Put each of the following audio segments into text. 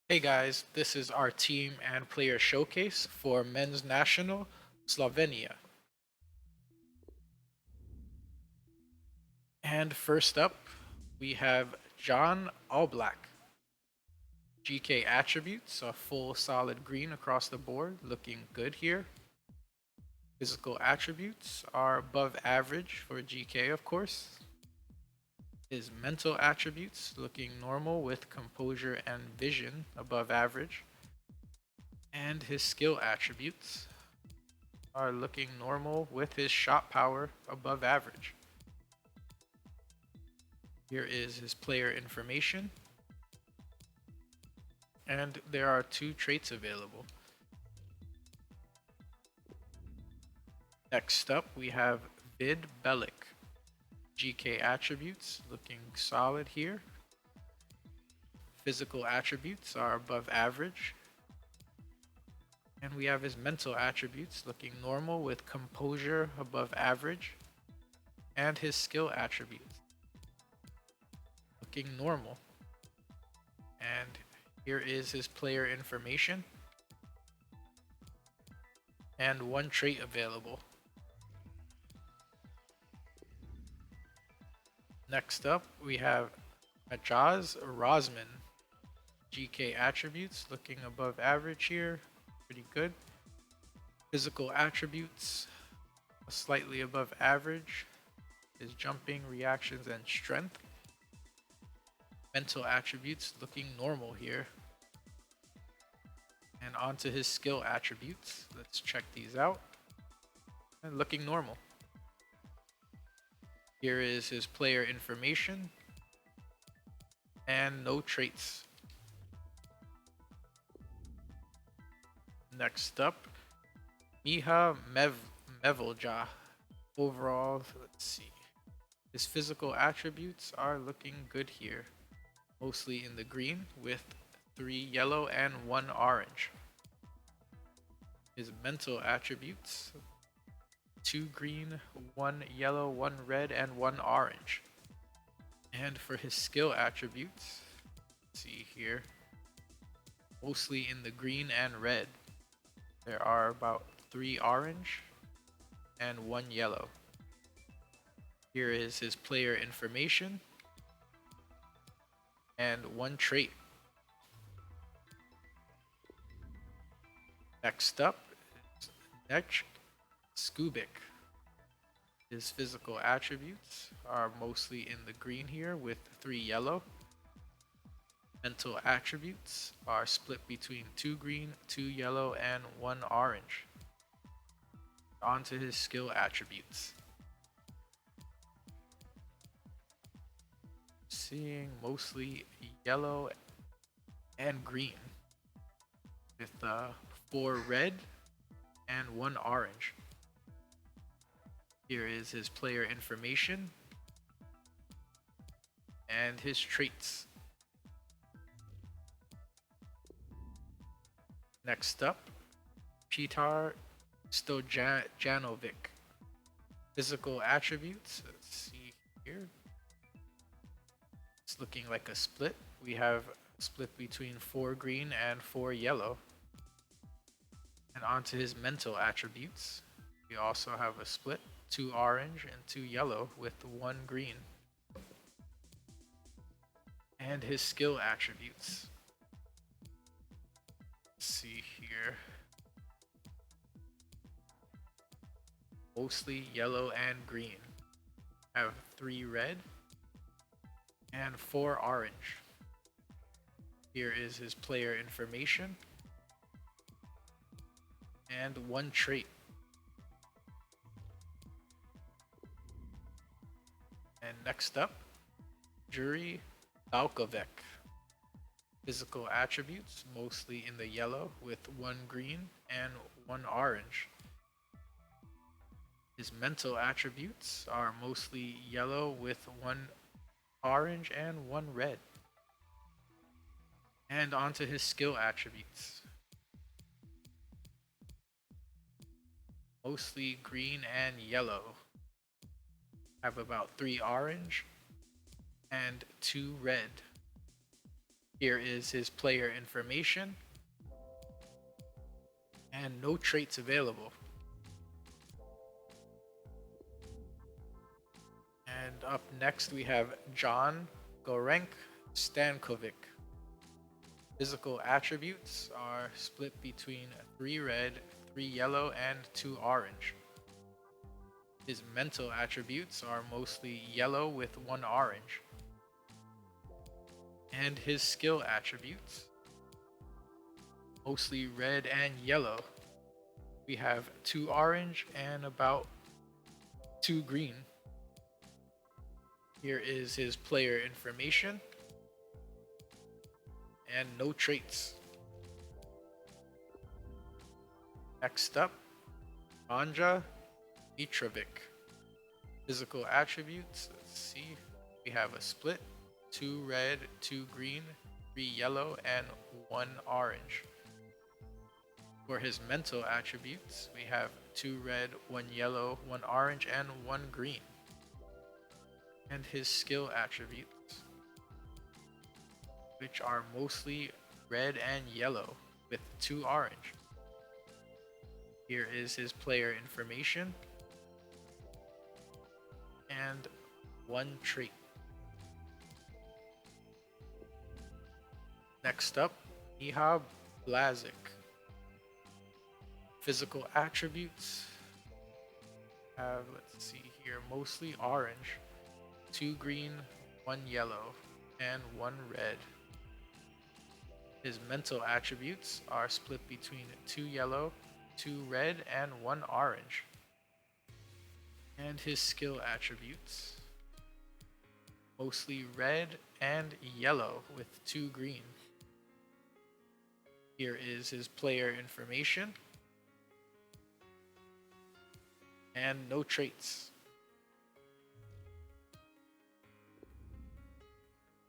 Hey guys, this is our team and player showcase for Men's National Slovenia. And first up, we have John Allblack. GK attributes, a full solid green across the board, looking good here. Physical attributes are above average for GK, of course. His mental attributes looking normal with composure and vision above average. And his skill attributes are looking normal with his shot power above average. Here is his player information, and there are two traits available. Next up, we have Vid Belik. GK attributes looking solid here. Physical attributes are above average. And we have his mental attributes looking normal with composure above average. And his skill attributes looking normal. And here is his player information and one trait available. Next up, we have Majaz Rosman. GK attributes looking above average here, pretty good. Physical attributes slightly above average. His jumping, reactions, and strength. Mental attributes looking normal here. And onto his skill attributes. Let's check these out. And looking normal. Here is his player information and no traits. Next up, Miha Mevelja. Overall, let's see. His physical attributes are looking good here. Mostly in the green with 3 yellow and 1 orange. His mental attributes, 2 green, 1 yellow, 1 red, and 1 orange. And for his skill attributes, let's see here, mostly in the green and red. There are about 3 orange and 1 yellow. Here is his player information and 1 trait. Next up is Nech Skubik. His physical attributes are mostly in the green here with 3 yellow. Mental attributes are split between 2 green, 2 yellow, and 1 orange. Onto his skill attributes. Seeing mostly yellow and green with 4 red and 1 orange. Here is his player information and his traits. Next up, Petar Stojanovic. Physical attributes, let's see here. It's looking like a split. We have a split between 4 green and 4 yellow. And onto his mental attributes, we also have a split, 2 orange and 2 yellow with 1 green. And his skill attributes. Let's see here. Mostly yellow and green. Have 3 red and 4 orange. Here is his player information and 1 trait. And next up, Juri Buckek. Physical attributes, mostly in the yellow with 1 green and 1 orange. His mental attributes are mostly yellow with 1 orange and 1 red. And onto his skill attributes. Mostly green and yellow. Have about 3 orange and 2 red. Here is his player information and no traits available. And up next we have John Gorenk Stankovic. Physical attributes are split between 3 red, 3 yellow, and 2 orange. His mental attributes are mostly yellow with 1 orange. And his skill attributes, mostly red and yellow. We have 2 orange and about 2 green. Here is his player information and no traits. Next up, Anja Mitrovic. Physical attributes, let's see. We have a split, 2 red, 2 green, 3 yellow, and 1 orange. For his mental attributes, we have 2 red, 1 yellow, 1 orange, and 1 green. And his skill attributes, which are mostly red and yellow with 2 orange. Here is his player information and 1 trait. Next up, Miha Blazik. Physical attributes have, let's see here, mostly orange, 2 green, 1 yellow, and 1 red. His mental attributes are split between 2 yellow, 2 red, and 1 orange. And his skill attributes, mostly red and yellow with 2 green. Here is his player information and no traits.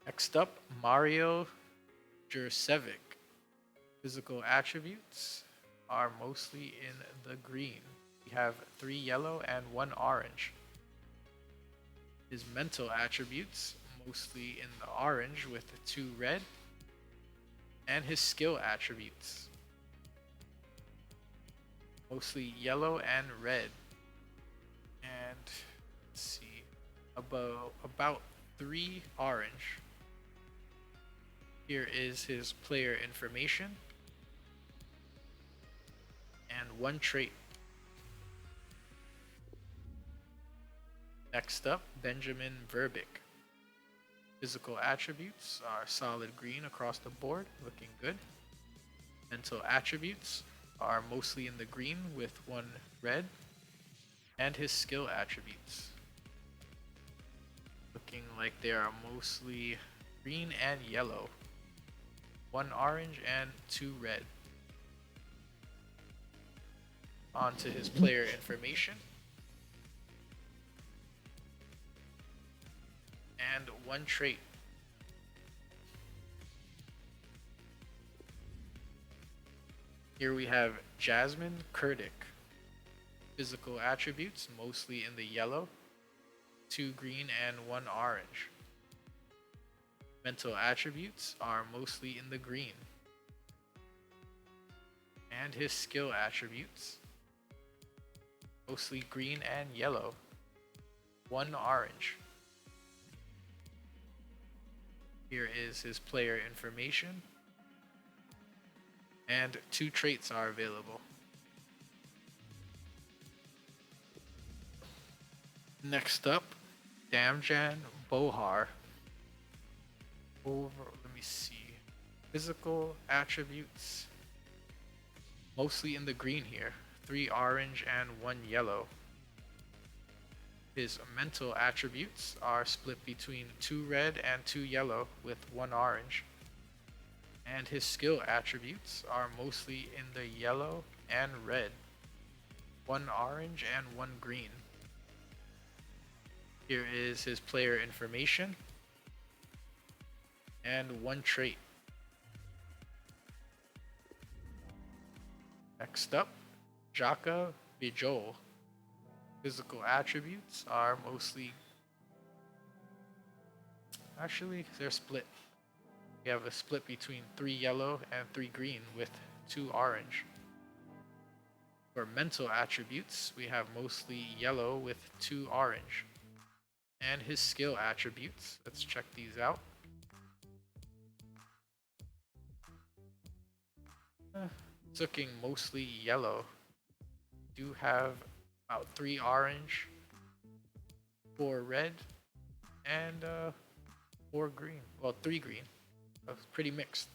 Next up, Mario Gersevic. Physical attributes are mostly in the green. We have 3 yellow and 1 orange. His mental attributes, mostly in the orange with 2 red. And his skill attributes, mostly yellow and red. And let's see, about 3 orange. Here is his player information and 1 trait. Next up, Benjamin Verbik. Physical attributes are solid green across the board, looking good. Mental attributes are mostly in the green with 1 red. And his skill attributes, looking like they are mostly green and yellow, 1 orange and 2 red. On to his player information and 1 trait. Here we have Jasmine Kurdik. Physical attributes, mostly in the yellow, 2 green and 1 orange. Mental attributes are mostly in the green. And his skill attributes, mostly green and yellow, 1 orange. Here is his player information and 2 traits are available. Next up, Damjan Bohar. Let me see. Physical attributes, mostly in the green here. 3 orange and 1 yellow. His mental attributes are split between 2 red and 2 yellow with 1 orange. And his skill attributes are mostly in the yellow and red. 1 orange and 1 green. Here is his player information and 1 trait. Next up, Jaka Bijol. Physical attributes are mostly, actually they're split. We have a split between 3 yellow and 3 green with 2 orange. For mental attributes, we have mostly yellow with 2 orange. And his skill attributes, let's check these out. Looking mostly yellow. Do have about 3 orange, 4 red, and 4 green. Well, 3 green. That's pretty mixed.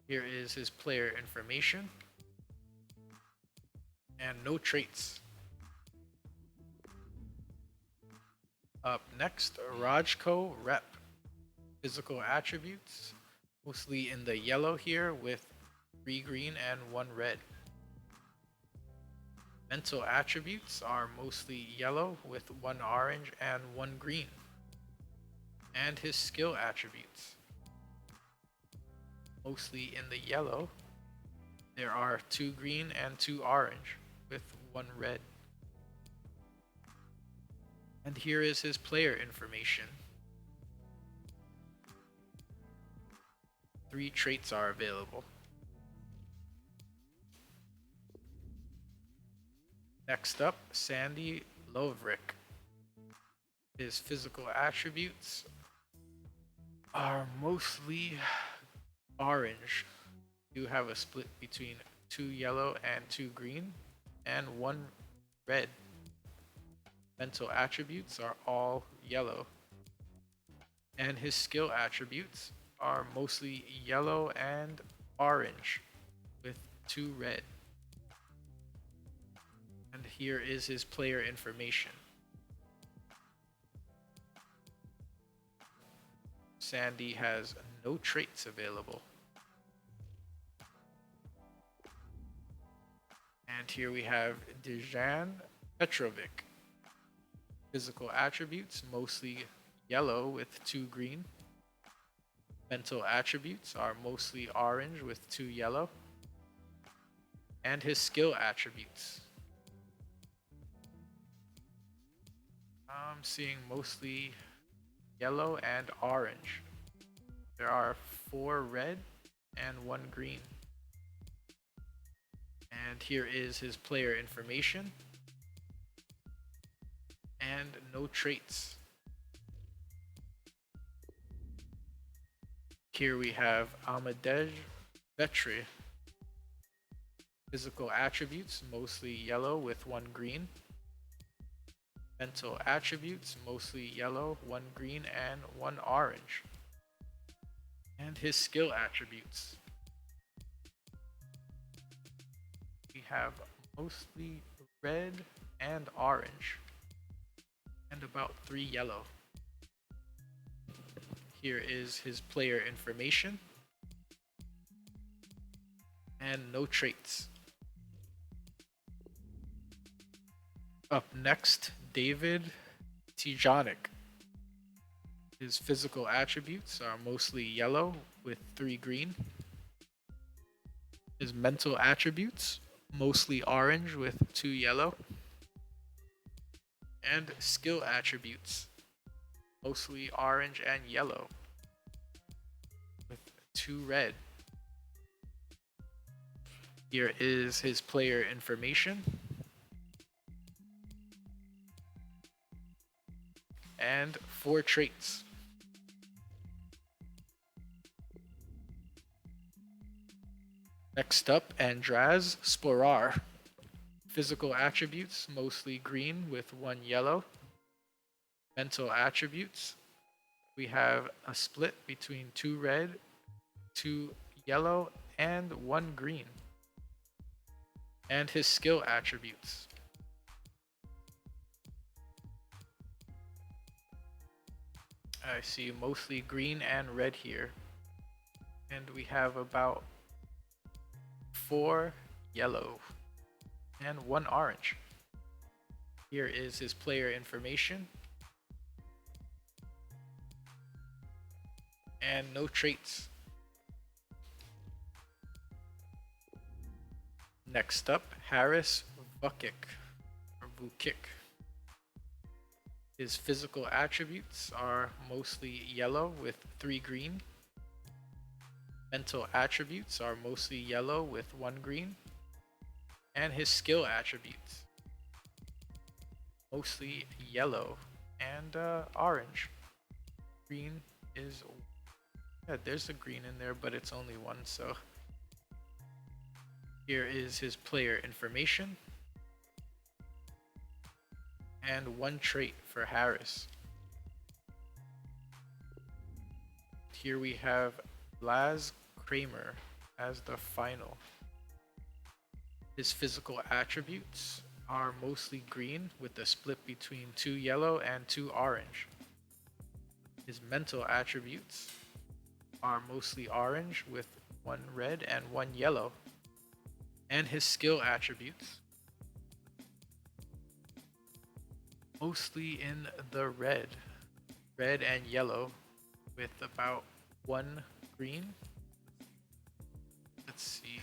Here is his player information. And no traits. Up next, Rajko Rep. Physical attributes, mostly in the yellow here with 3 green and 1 red. Mental attributes are mostly yellow with 1 orange and 1 green. And his skill attributes, mostly in the yellow, there are 2 green and 2 orange with 1 red. And here is his player information. 3 traits are available. Next up, Sandy Lovrick. His physical attributes are mostly orange. You have a split between 2 yellow and 2 green and 1 red. Mental attributes are all yellow. And his skill attributes are mostly yellow and orange with 2 red. And here is his player information. Sandy has no traits available. And here we have Damjan Bohar. Physical attributes, mostly yellow with 2 green. Mental attributes are mostly orange with 2 yellow. And his skill attributes, I'm seeing mostly yellow and orange. There are 4 red and 1 green. And here is his player information. And no traits. Here we have Amadej Vetri. Physical attributes, mostly yellow with 1 green. Mental attributes, mostly yellow, 1 green, and 1 orange. And his skill attributes, we have mostly red and orange, and about 3 yellow. Here is his player information, and no traits. Up next, David T-Jonick. His physical attributes are mostly yellow with 3 green. His mental attributes, mostly orange with 2 yellow. And skill attributes, mostly orange and yellow with 2 red. Here is his player information. And 4 traits. Next up, Andraz Splurar. Physical attributes, mostly green with 1 yellow. Mental attributes, we have a split between 2 red, 2 yellow, and 1 green. And his skill attributes, I see mostly green and red here. And we have about 4 yellow and 1 orange. Here is his player information. And no traits. Next up, Harris Buckek, or Buckek. His physical attributes are mostly yellow with 3 green. Mental attributes are mostly yellow with one green, and his skill attributes mostly yellow and orange. Green is, yeah, there's a green in there, but it's only one. So here is his player information and one trait for Harris. Here we have Laz Kramer as the final. His physical attributes are mostly green with a split between 2 yellow and 2 orange. His mental attributes are mostly orange with 1 red and 1 yellow. And his skill attributes mostly in the red and yellow with about 1 green. Let's see,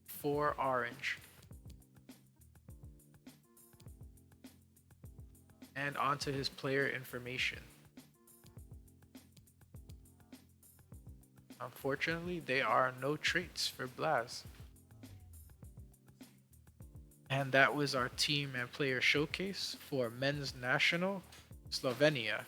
4 orange. And onto his player information. Unfortunately, there are no traits for Blaz. And that was our team and player showcase for men's national Slovenia.